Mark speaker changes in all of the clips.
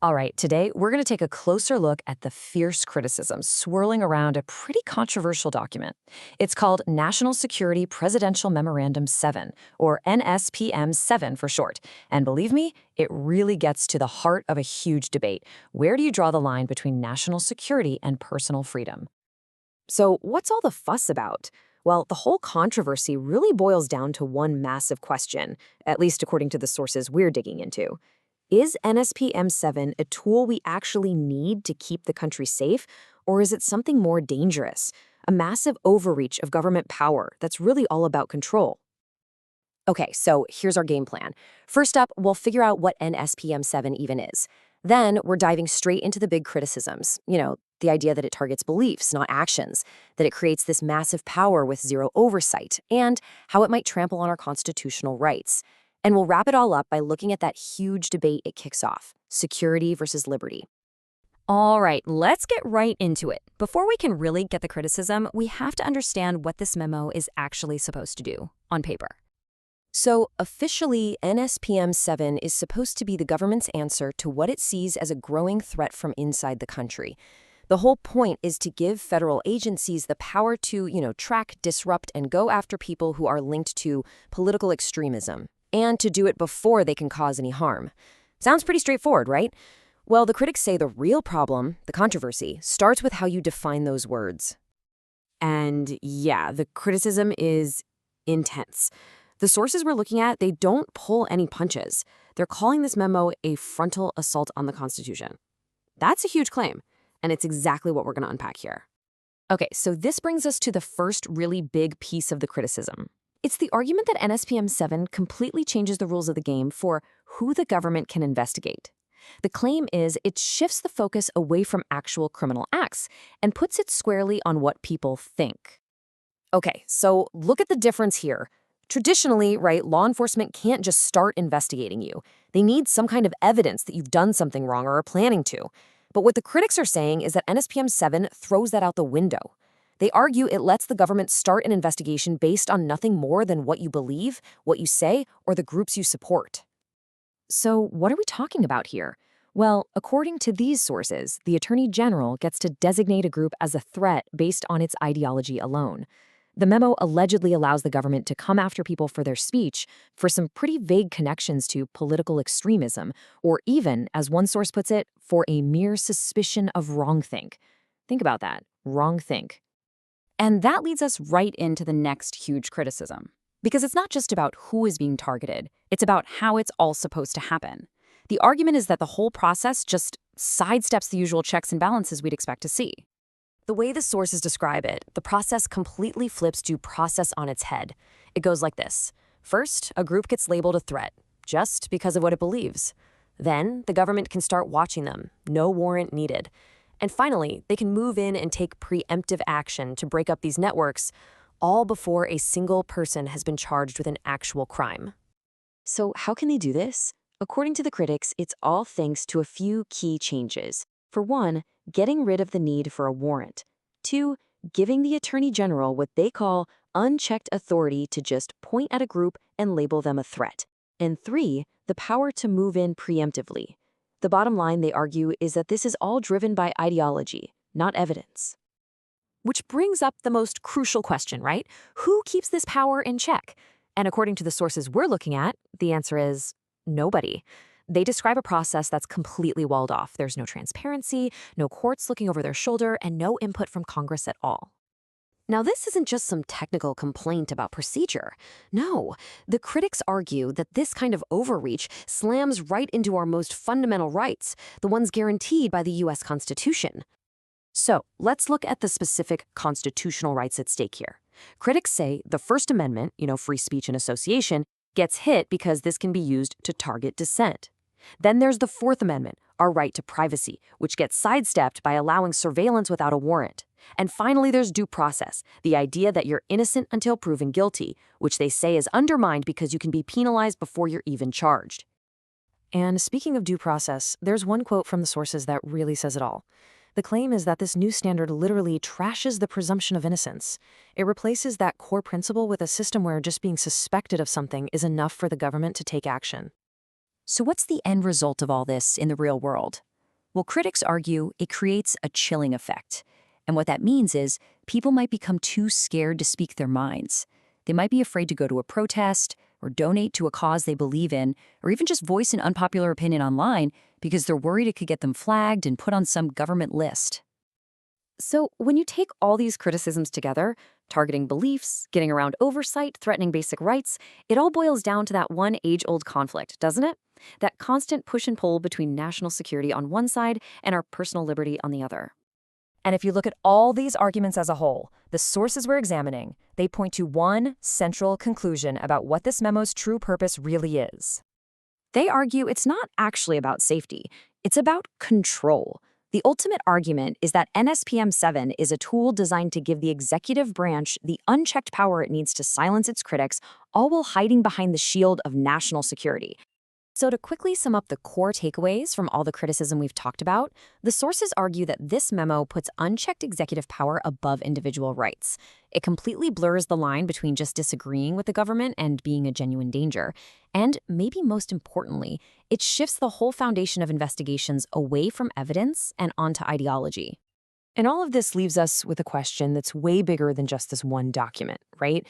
Speaker 1: All right, today we're going to take a closer look at the fierce criticisms swirling around a pretty controversial document. It's called National Security Presidential Memorandum 7, or NSPM-7 for short. And believe me, it really gets to the heart of a huge debate. Where do you draw the line between national security and personal freedom?
Speaker 2: So, what's all the fuss about? Well, the whole controversy really boils down to one massive question, at least according to the sources we're digging into. Is NSPM 7 a tool we actually need to keep the country safe, or is it something more dangerous? A massive overreach of government power that's really all about control. Okay, so here's our game plan. First up, we'll figure out what NSPM 7 even is. Then we're diving straight into the big criticisms. The idea that it targets beliefs, not actions, that it creates this massive power with zero oversight, and how it might trample on our constitutional rights. And we'll wrap it all up by looking at that huge debate it kicks off, security versus liberty.
Speaker 3: All right, let's get right into it. Before we can really get the criticism, we have to understand what this memo is actually supposed to do on paper.
Speaker 2: So, officially, NSPM 7 is supposed to be the government's answer to what it sees as a growing threat from inside the country. The whole point is to give federal agencies the power to, track, disrupt, and go after people who are linked to political extremism, and to do it before they can cause any harm. Sounds pretty straightforward, right? Well, the critics say the real problem, the controversy, starts with how you define those words. And yeah, the criticism is intense. The sources we're looking at, they don't pull any punches. They're calling this memo a frontal assault on the Constitution. That's a huge claim, and it's exactly what we're going to unpack here. Okay, so this brings us to the first really big piece of the criticism. It's the argument that NSPM 7 completely changes the rules of the game for who the government can investigate. The claim is it shifts the focus away from actual criminal acts and puts it squarely on what people think. Okay, so look at the difference here. Traditionally, right, law enforcement can't just start investigating you. They need some kind of evidence that you've done something wrong or are planning to. But what the critics are saying is that NSPM 7 throws that out the window. They argue it lets the government start an investigation based on nothing more than what you believe, what you say, or the groups you support. So what are we talking about here? Well, according to these sources, the Attorney General gets to designate a group as a threat based on its ideology alone. The memo allegedly allows the government to come after people for their speech, for some pretty vague connections to political extremism, or even, as one source puts it, for a mere suspicion of wrongthink. Think about that, wrongthink.
Speaker 3: And that leads us right into the next huge criticism. Because it's not just about who is being targeted, it's about how it's all supposed to happen. The argument is that the whole process just sidesteps the usual checks and balances we'd expect to see.
Speaker 2: The way the sources describe it, the process completely flips due process on its head. It goes like this. First, a group gets labeled a threat, just because of what it believes. Then, the government can start watching them, no warrant needed. And finally, they can move in and take preemptive action to break up these networks, all before a single person has been charged with an actual crime. So how can they do this? According to the critics, it's all thanks to a few key changes. For one, getting rid of the need for a warrant. Two, giving the Attorney General what they call unchecked authority to just point at a group and label them a threat. And three, the power to move in preemptively. The bottom line, they argue, is that this is all driven by ideology, not evidence. Which brings up the most crucial question, right? Who keeps this power in check? And according to the sources we're looking at, the answer is nobody. They describe a process that's completely walled off. There's no transparency, no courts looking over their shoulder, and no input from Congress at all. Now, this isn't just some technical complaint about procedure. No, the critics argue that this kind of overreach slams right into our most fundamental rights, the ones guaranteed by the U.S. Constitution. So, let's look at the specific constitutional rights at stake here. Critics say the First Amendment, free speech and association, gets hit because this can be used to target dissent. Then there's the Fourth Amendment, our right to privacy, which gets sidestepped by allowing surveillance without a warrant. And finally, there's due process, the idea that you're innocent until proven guilty, which they say is undermined because you can be penalized before you're even charged. And speaking of due process, there's one quote from the sources that really says it all. The claim is that this new standard literally trashes the presumption of innocence. It replaces that core principle with a system where just being suspected of something is enough for the government to take action.
Speaker 1: So what's the end result of all this in the real world? Well, critics argue it creates a chilling effect. And what that means is people might become too scared to speak their minds. They might be afraid to go to a protest or donate to a cause they believe in, or even just voice an unpopular opinion online because they're worried it could get them flagged and put on some government list.
Speaker 2: So, when you take all these criticisms together, targeting beliefs, getting around oversight, threatening basic rights, it all boils down to that one age-old conflict, doesn't it? That constant push and pull between national security on one side and our personal liberty on the other.
Speaker 4: And if you look at all these arguments as a whole, the sources we're examining, they point to one central conclusion about what this memo's true purpose really is.
Speaker 3: They argue it's not actually about safety, it's about control. The ultimate argument is that NSPM-7 is a tool designed to give the executive branch the unchecked power it needs to silence its critics, all while hiding behind the shield of national security. So to quickly sum up the core takeaways from all the criticism we've talked about, the sources argue that this memo puts unchecked executive power above individual rights. It completely blurs the line between just disagreeing with the government and being a genuine danger. And maybe most importantly, it shifts the whole foundation of investigations away from evidence and onto ideology.
Speaker 4: And all of this leaves us with a question that's way bigger than just this one document, right?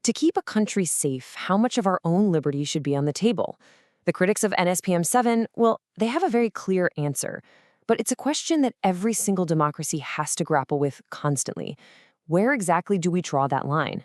Speaker 4: To keep a country safe, how much of our own liberty should be on the table? The critics of NSPM-7, well, they have a very clear answer. But it's a question that every single democracy has to grapple with constantly. Where exactly do we draw that line?